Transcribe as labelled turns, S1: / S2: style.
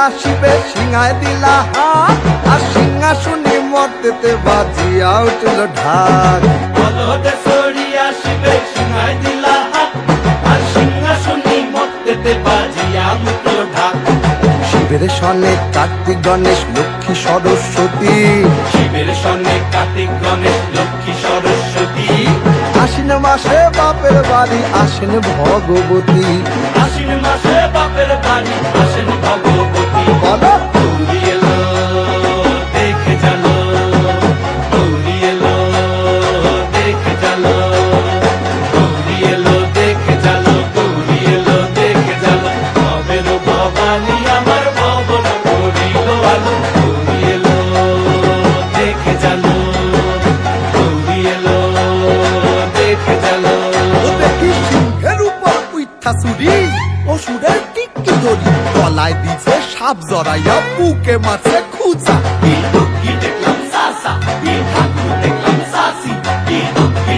S1: আসিবে সিংহায় দিলা হাত, আর সিংহাসনে মর্তেতে বাজিয়া উঠল ঢাক।
S2: বলদে সরি আসিবে সিংহায় দিলা হাত, আর সিংহাসনে মর্তেতে বাজিয়া উঠল ঢাক।
S1: শিবের সনে কার্তিক গণেশ লক্ষ্মী সরস্বতী,
S2: শিবের সনে কার্তিক গণেশ লক্ষ্মী সরস্বতী।
S1: আশ্বিন মাসে বাপের বাড়ি আসেন ভগবতী।
S2: আশ্বিন মাসে বাপের বাড়ি আসেন ভগবতী।
S1: বলো
S2: গৌরী এলো দেখে জানো, গৌরী এলো দেখে জানো, গৌরী এলো দেখে জানো, গৌরী এলো দেখে জানো। ভবের ভবানী আমার ভবন করিল আলো। গৌরী এলো দেখে জানো, গৌরী এলো দেখে জানো।
S1: ও দেখি সিংহের উপর উইঠা চুরি, অসুরের টিকটি ধরি গলায় দিছে সাপ জড়াইয়া বুকে মারছে খুঁচা।
S2: কি দুঃখী দেখলাম সাসা, কি ঠাকুর দেখলাম সাসি, কি দুঃখী